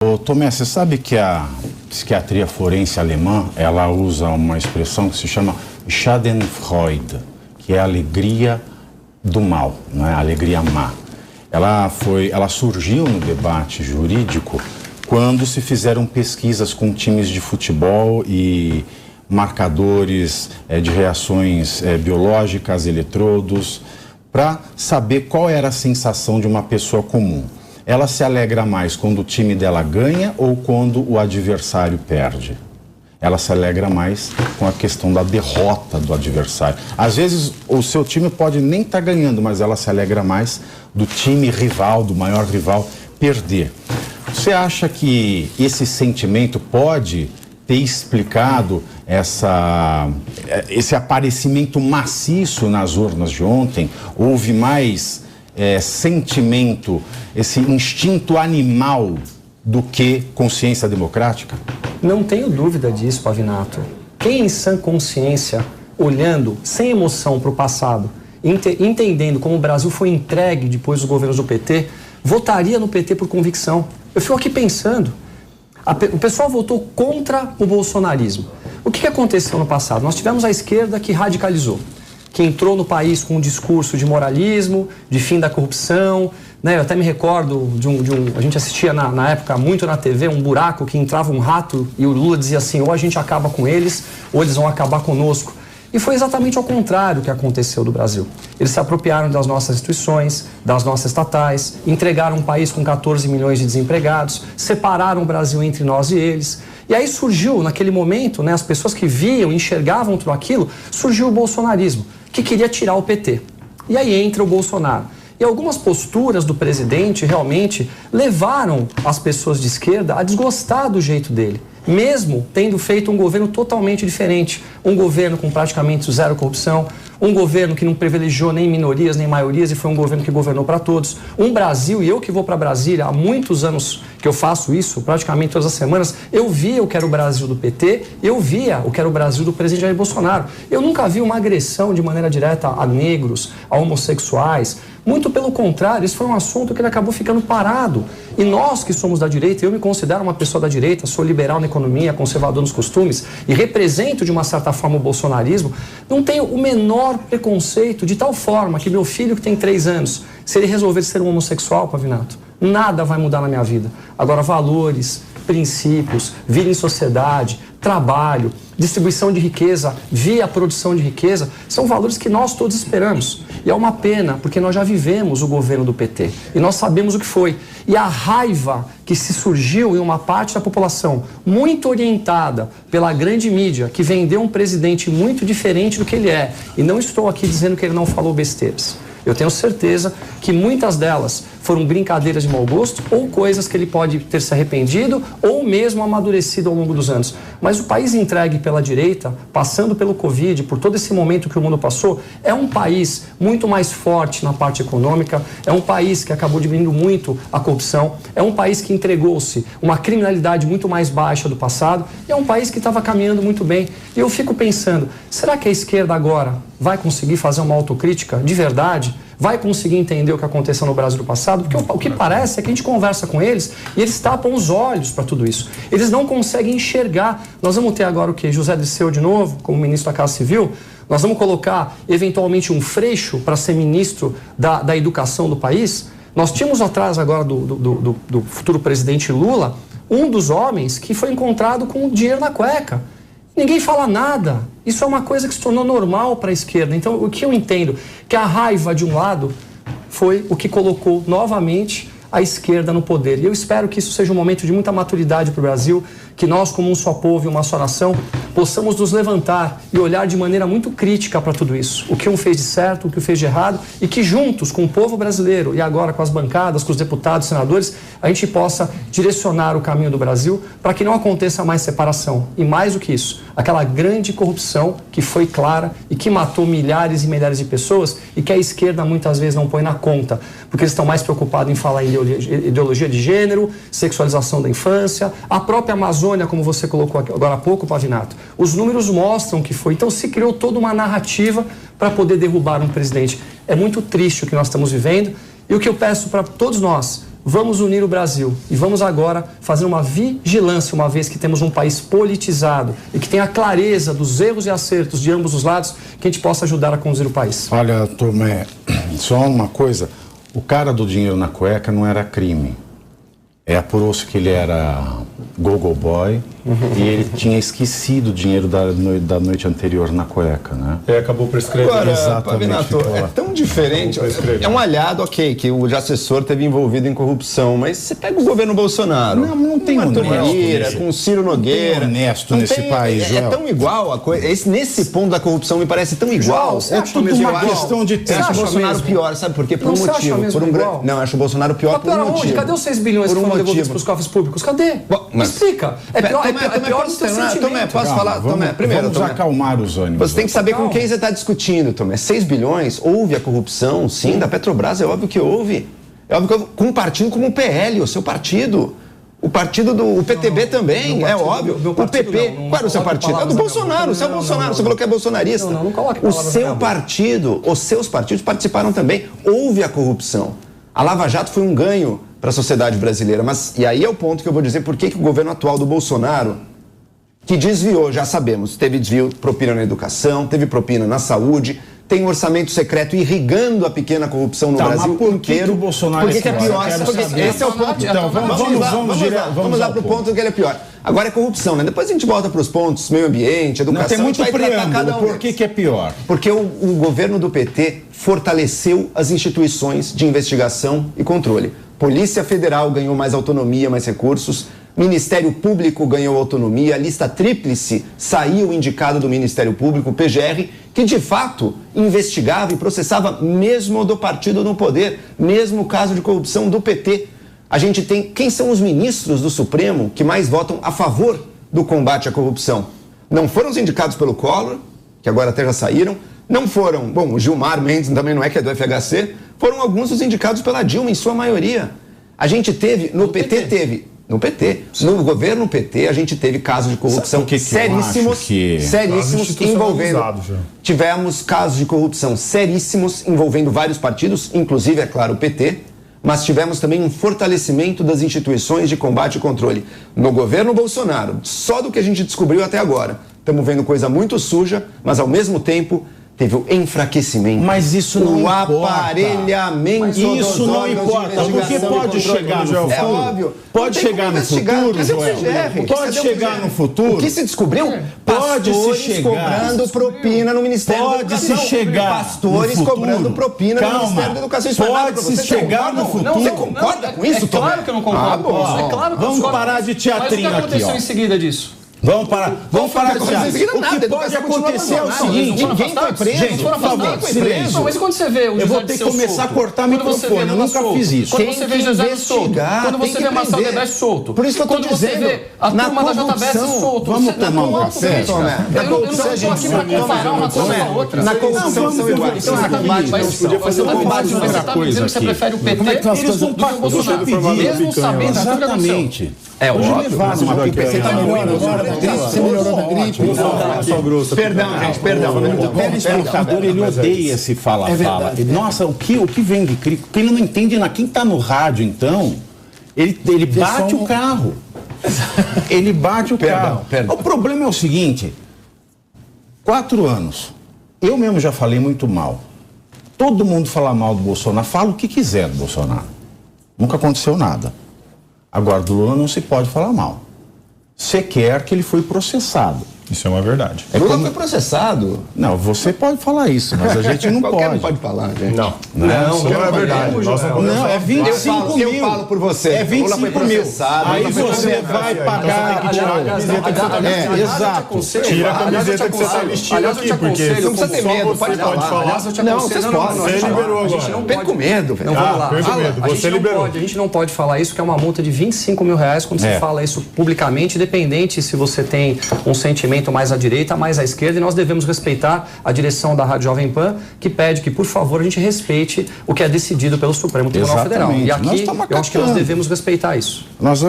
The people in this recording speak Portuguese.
Ô, Tomé, você sabe que a psiquiatria forense alemã, ela usa uma expressão que se chama Schadenfreude, que é a alegria do mal, não é? A alegria má. Ela surgiu no debate jurídico quando se fizeram pesquisas com times de futebol e marcadores de reações biológicas, eletrodos, para saber qual era a sensação de uma pessoa comum. Ela se alegra mais quando o time dela ganha ou quando o adversário perde? Ela se alegra mais com a questão da derrota do adversário. Às vezes o seu time pode nem estar ganhando, mas ela se alegra mais do time rival, do maior rival, perder. Você acha que esse sentimento pode ter explicado esse aparecimento maciço nas urnas de ontem? Houve mais sentimento, esse instinto animal do que consciência democrática? Não tenho dúvida disso, Pavinato. Quem em sã consciência, olhando sem emoção para o passado, entendendo como o Brasil foi entregue depois dos governos do PT, votaria no PT por convicção. Eu fico aqui pensando, o pessoal votou contra o bolsonarismo. O que aconteceu no passado? Nós tivemos a esquerda que radicalizou, que entrou no país com um discurso de moralismo, de fim da corrupção, né? Eu até me recordo a gente assistia na época muito na TV, um buraco que entrava um rato e o Lula dizia assim, ou a gente acaba com eles, ou eles vão acabar conosco. E foi exatamente ao contrário que aconteceu do Brasil. Eles se apropriaram das nossas instituições, das nossas estatais, entregaram um país com 14 milhões de desempregados, separaram o Brasil entre nós e eles. E aí surgiu, naquele momento, né, as pessoas que viam, enxergavam tudo aquilo, surgiu o bolsonarismo, que queria tirar o PT. E aí entra o Bolsonaro. E algumas posturas do presidente realmente levaram as pessoas de esquerda a desgostar do jeito dele, mesmo tendo feito um governo totalmente diferente. Um governo com praticamente zero corrupção, um governo que não privilegiou nem minorias nem maiorias e foi um governo que governou para todos. Um Brasil, e eu que vou para Brasília há muitos anos que eu faço isso, praticamente todas as semanas, eu via o que era o Brasil do PT, eu via o que era o Brasil do presidente Jair Bolsonaro. Eu nunca vi uma agressão de maneira direta a negros, a homossexuais. Muito pelo contrário, isso foi um assunto que ele acabou ficando parado. E nós que somos da direita, eu me considero uma pessoa da direita, sou liberal na economia, conservador nos costumes e represento de uma certa forma o bolsonarismo, não tenho o menor preconceito de tal forma que meu filho que tem 3 anos, se ele resolver ser um homossexual, Pavinato, nada vai mudar na minha vida. Agora, valores, princípios, vida em sociedade, trabalho, distribuição de riqueza via produção de riqueza, são valores que nós todos esperamos. E é uma pena, porque nós já vivemos o governo do PT e nós sabemos o que foi. E a raiva que se surgiu em uma parte da população, muito orientada pela grande mídia, que vendeu um presidente muito diferente do que ele é. E não estou aqui dizendo que ele não falou besteiras. Eu tenho certeza que muitas delas foram brincadeiras de mau gosto ou coisas que ele pode ter se arrependido ou mesmo amadurecido ao longo dos anos. Mas o país entregue pela direita, passando pelo Covid, por todo esse momento que o mundo passou, é um país muito mais forte na parte econômica, é um país que acabou diminuindo muito a corrupção, é um país que entregou-se uma criminalidade muito mais baixa do passado e é um país que estava caminhando muito bem. E eu fico pensando, será que a esquerda agora vai conseguir fazer uma autocrítica de verdade? Vai conseguir entender o que aconteceu no Brasil do passado? Porque o que parece é que a gente conversa com eles e eles tapam os olhos para tudo isso. Eles não conseguem enxergar. Nós vamos ter agora o quê? José Dirceu de novo, como ministro da Casa Civil. Nós vamos colocar, eventualmente, um Freixo para ser ministro da educação do país. Nós tínhamos atrás agora do futuro presidente Lula, um dos homens que foi encontrado com dinheiro na cueca. Ninguém fala nada. Isso é uma coisa que se tornou normal para a esquerda. Então, o que eu entendo? Que a raiva de um lado foi o que colocou novamente a esquerda no poder. E eu espero que isso seja um momento de muita maturidade para o Brasil, que nós, como um só povo e uma só nação, possamos nos levantar e olhar de maneira muito crítica para tudo isso. O que um fez de certo, o que um fez de errado, e que juntos, com o povo brasileiro e agora com as bancadas, com os deputados, senadores, a gente possa direcionar o caminho do Brasil para que não aconteça mais separação. E mais do que isso, aquela grande corrupção que foi clara e que matou milhares e milhares de pessoas e que a esquerda muitas vezes não põe na conta, porque eles estão mais preocupados em falar em ideologia de gênero, sexualização da infância, a própria Amazônia, como você colocou agora há pouco, Pavinato. Os números mostram que foi. Então se criou toda uma narrativa para poder derrubar um presidente. É muito triste o que nós estamos vivendo e o que eu peço para todos nós, vamos unir o Brasil e vamos agora fazer uma vigilância, uma vez que temos um país politizado e que tem a clareza dos erros e acertos de ambos os lados, que a gente possa ajudar a conduzir o país. Olha, Tomé, só uma coisa, o cara do dinheiro na cueca não era crime. Apurou-se que ele era go-go boy e ele tinha esquecido o dinheiro da noite anterior na cueca, né? Acabou prescrevendo. Agora, Pavinato, é tão diferente. É um aliado, ok, que o assessor teve envolvido em corrupção, mas você pega o governo Bolsonaro. Não tem Arthur honesto Lira, com o Ciro Nogueira. Não tem honesto nesse país, É Joel. tão igual a coisa. Nesse ponto da corrupção me parece tão igual. Você É acha tudo mesmo uma igual? questão de Eu tempo. acho o acha Bolsonaro mesmo? pior, sabe por quê? Por Não, um você acha motivo. mesmo igual? Não, eu acho o Bolsonaro pior por um Pera, onde? motivo. Cadê os 6 bilhões Por que um foram devolvidos motivo. para os cofres públicos? Cadê? Bom, mas- Explica. É pior do teu sentimento. Tomé, posso Calma, falar? Tomé, primeiro, vamos Tomé. acalmar os ânimos. Você tem que saber com Calma. quem você está discutindo, Tomé. 6 bilhões, houve a corrupção, sim, da Petrobras, é óbvio que houve. É óbvio que houve, com um partido como o PL, o seu partido. O partido do PTB também, meu é partido, óbvio. meu O partido PP, não qual era o seu coloque partido? É o palavras do na minha Bolsonaro, boca. você é o Não, Bolsonaro, não, você falou que é bolsonarista. Não coloque O palavras na seu minha boca. partido, os seus partidos participaram também. Houve a corrupção. A Lava Jato foi um ganho para a sociedade brasileira, mas, e aí é o ponto que eu vou dizer, por que o governo atual do Bolsonaro, que desviou, já sabemos, teve desvio, propina na educação, teve propina na saúde, tem um orçamento secreto irrigando a pequena corrupção no Tá, Brasil mas por que inteiro. que o Bolsonaro Por que é é pior? pior? Eu quero Porque saber. esse é o ponto. Então, Vamos lá para o ponto que ele é pior. Agora é corrupção, né? Depois a gente volta para os pontos, meio ambiente, educação. Não tem muito a gente vai tratar cada preâmbulo. um Por que deles. é pior? Porque o governo do PT fortaleceu as instituições de investigação e controle. Polícia Federal ganhou mais autonomia, mais recursos. Ministério Público ganhou autonomia. A lista tríplice saiu indicada do Ministério Público, o PGR, que de fato investigava e processava mesmo do partido no poder, mesmo o caso de corrupção do PT. A gente tem quem são os ministros do Supremo que mais votam a favor do combate à corrupção. Não foram os indicados pelo Collor, que agora até já saíram, não foram, bom, o Gilmar Mendes também não é que é do FHC, foram alguns dos indicados pela Dilma, em sua maioria. A gente teve, no governo PT, a gente teve casos de corrupção Sabe o que que eu seríssimos, acho que- seríssimos envolvendo. Tivemos casos de corrupção seríssimos envolvendo vários partidos, inclusive, é claro, o PT, mas tivemos também um fortalecimento das instituições de combate e controle. No governo Bolsonaro, só do que a gente descobriu até agora, estamos vendo coisa muito suja, mas ao mesmo tempo teve o enfraquecimento. Mas isso não o importa. aparelhamento Mas isso dos não órgãos de importa, porque investigação pode e controle. chegar no É futuro. óbvio. Pode Não tem chegar como no investigar. futuro, Cadê o Joel? PGR? Pode Cadê o chegar PGR? no futuro. O que se descobriu? Pode se Pastores chegar. cobrando propina no Ministério da Pode Educação. se chegar Pastores no futuro. cobrando propina no Ministério da Educação. Isso não é nada pra Pode se você. chegar no futuro. Você concorda com isso, É claro Tomé? que eu não concordo Ah, com isso. bom. É claro que eu Vamos discordo. parar de teatrinho Mas o que aconteceu aqui, ó. em seguida disso? Vamos parar de aconteceu em seguida? O Nada, que a pode educação continua acontecer é o abandonada. seguinte. Ninguém foi preso. Gente, Foram por favor, afastados. silêncio. Não, mas quando você vê o Eu José vou ter que Dirceu começar solto, a cortar quando você vê microfone, eu Lula nunca solto, fiz isso. Quando Tem você que vê José solto, investigar, quando tem você que vê Marcelo prender. Debes solto, Por isso que eu tô quando você dizendo, vê a na turma da JBS corrupção, solto, vamos você tomar não um é café, autocrítica. Tomé. Eu não estou aqui para comparar uma coisa com a outra. Na corrupção são iguais. Então, exatamente, mas podia fazer você um combate você outra está me coisa dizendo que você aqui. prefere o PT Como é que tá as do que coisas? o Bolsonaro, mesmo sabendo tudo que aconteceu. Exatamente. É Hoje óbvio. levaram uma pipa. Você tá melhorando agora da gripe? Você melhorou da gripe? Perdão, gente, perdão. O computador, ele odeia esse fala-fala. Nossa, o que vem de crítico? Porque ele não entende quem está no rádio, então, ele bate o carro. Ele bate o carro. Perdão. O problema é o seguinte, 4 anos, eu mesmo já falei muito mal. Todo mundo fala mal do Bolsonaro, fala o que quiser do Bolsonaro. Nunca aconteceu nada. Agora, do Lula não se pode falar mal. Você quer que ele foi processado. Isso é uma verdade. Lula foi processado. Não, você pode falar isso, mas a gente não Qualquer um pode. pode falar, gente. Não. Não é verdade. Nós não Não, é 25 mil. Eu falo por você. É Lula foi 25 mil. processado. Aí Lula foi você processado. vai pagar. Exato. Tira a camiseta que você está vestindo aqui, porque Não precisa ter medo, pode falar. Aliás, eu te Não, aconselho. vocês podem. Você liberou A gente agora. não Perco pode. medo, velho. Não, vamos lá. perco medo. A gente Você não liberou. pode, a gente não pode falar isso, que é uma multa de 25 mil reais quando você fala isso publicamente, independente se você tem um sentimento mais à direita, mais à esquerda, e nós devemos respeitar a direção da Rádio Jovem Pan, que pede que, por favor, a gente respeite o que é decidido pelo Supremo Tribunal Federal. E Exatamente. Nós aqui, estamos eu acho que nós acatando. devemos respeitar isso. Nós